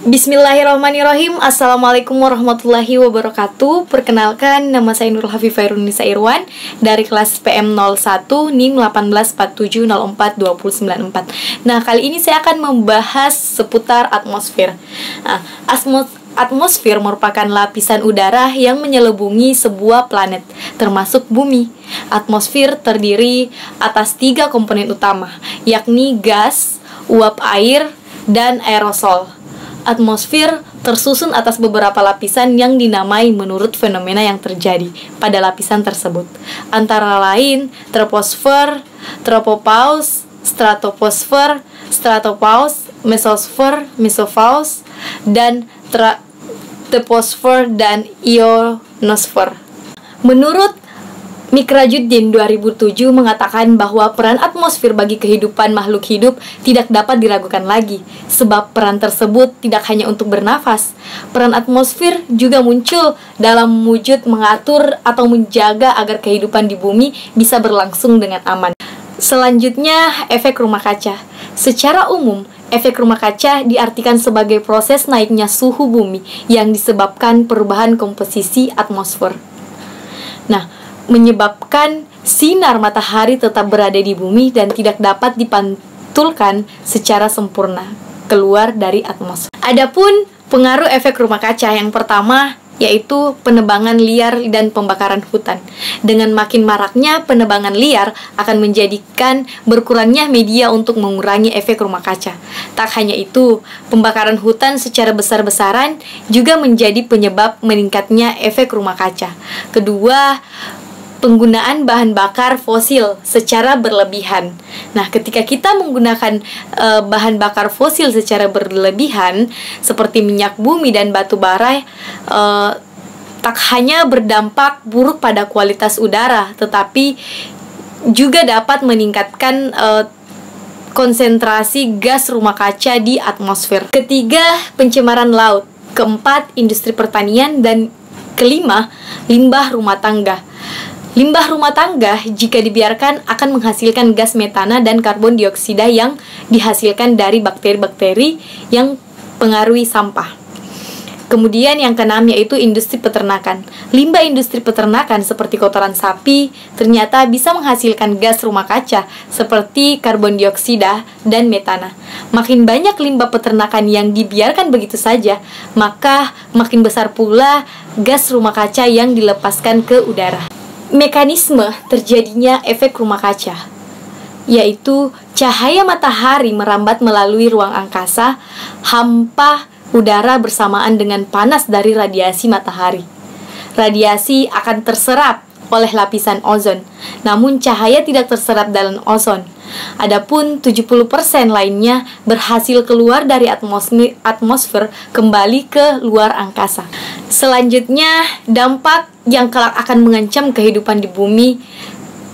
Bismillahirrahmanirrahim. Assalamualaikum warahmatullahi wabarakatuh. Perkenalkan, nama saya Nurul Hafifah Irunisa Irwan dari kelas PM01 NIM 1847042094. Nah, kali ini saya akan membahas seputar atmosfer. Nah, atmosfer merupakan lapisan udara yang menyelubungi sebuah planet, termasuk bumi. Atmosfer terdiri atas 3 komponen utama, yakni gas, uap air, dan aerosol. Atmosfer tersusun atas beberapa lapisan yang dinamai menurut fenomena yang terjadi pada lapisan tersebut, antara lain troposfer, tropopause, stratosfer, stratopause, mesosfer, mesopause, dan troposfer dan ionosfer. Menurut Mikrajuddin 2007 mengatakan bahwa peran atmosfer bagi kehidupan makhluk hidup tidak dapat diragukan lagi, sebab peran tersebut tidak hanya untuk bernafas. Peran atmosfer juga muncul dalam wujud mengatur atau menjaga agar kehidupan di bumi bisa berlangsung dengan aman. Selanjutnya, efek rumah kaca. Secara umum, efek rumah kaca diartikan sebagai proses naiknya suhu bumi yang disebabkan perubahan komposisi atmosfer. Nah, menyebabkan sinar matahari tetap berada di bumi dan tidak dapat dipantulkan secara sempurna keluar dari atmosfer. Adapun pengaruh efek rumah kaca yang pertama yaitu penebangan liar dan pembakaran hutan. Dengan makin maraknya penebangan liar akan menjadikan berkurangnya media untuk mengurangi efek rumah kaca. Tak hanya itu, pembakaran hutan secara besar-besaran juga menjadi penyebab meningkatnya efek rumah kaca. Kedua, penggunaan bahan bakar fosil secara berlebihan. Nah, ketika kita menggunakan bahan bakar fosil secara berlebihan seperti minyak bumi dan batu bara, tak hanya berdampak buruk pada kualitas udara, tetapi juga dapat meningkatkan konsentrasi gas rumah kaca di atmosfer. Ketiga, pencemaran laut. Keempat, industri pertanian. Dan kelima, limbah rumah tangga. Limbah rumah tangga jika dibiarkan akan menghasilkan gas metana dan karbon dioksida yang dihasilkan dari bakteri-bakteri yang pengaruhi sampah. Kemudian yang keenam yaitu industri peternakan. Limbah industri peternakan seperti kotoran sapi ternyata bisa menghasilkan gas rumah kaca seperti karbon dioksida dan metana. Makin banyak limbah peternakan yang dibiarkan begitu saja, maka makin besar pula gas rumah kaca yang dilepaskan ke udara. Mekanisme terjadinya efek rumah kaca, yaitu cahaya matahari merambat melalui ruang angkasa, hampa udara bersamaan dengan panas dari radiasi matahari. Radiasi akan terserap oleh lapisan ozon, namun cahaya tidak terserap dalam ozon. Adapun 70% lainnya berhasil keluar dari atmosfer kembali ke luar angkasa. Selanjutnya, dampak yang kelak akan mengancam kehidupan di bumi.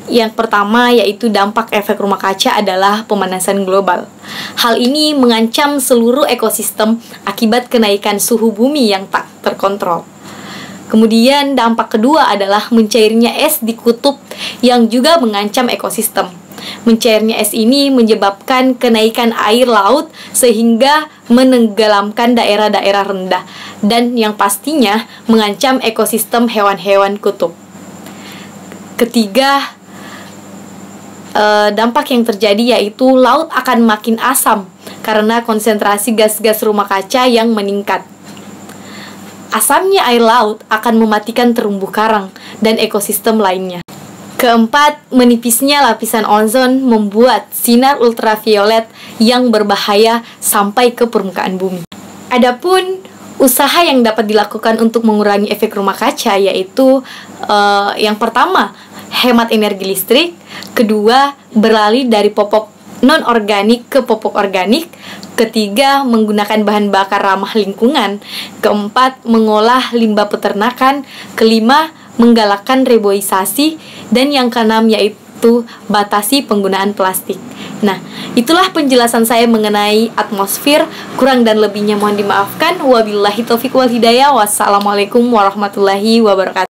Yang pertama yaitu dampak efek rumah kaca adalah pemanasan global. Hal ini mengancam seluruh ekosistem akibat kenaikan suhu bumi yang tak terkontrol. Kemudian dampak kedua adalah mencairnya es di kutub yang juga mengancam ekosistem. Mencairnya es ini menyebabkan kenaikan air laut sehingga menenggelamkan daerah-daerah rendah dan yang pastinya mengancam ekosistem hewan-hewan kutub. Ketiga, dampak yang terjadi yaitu laut akan makin asam karena konsentrasi gas-gas rumah kaca yang meningkat. Asamnya air laut akan mematikan terumbu karang dan ekosistem lainnya. Keempat, menipisnya lapisan ozon membuat sinar ultraviolet yang berbahaya sampai ke permukaan bumi. Adapun usaha yang dapat dilakukan untuk mengurangi efek rumah kaca yaitu yang pertama, hemat energi listrik. Kedua, beralih dari popok non-organik ke popok organik. Ketiga, menggunakan bahan bakar ramah lingkungan. Keempat, mengolah limbah peternakan. Kelima, menggalakkan reboisasi. Dan yang keenam yaitu batasi penggunaan plastik. Nah, itulah penjelasan saya mengenai atmosfer. Kurang dan lebihnya mohon dimaafkan. Wabillahi taufiq wal hidayah. Wassalamualaikum warahmatullahi wabarakatuh.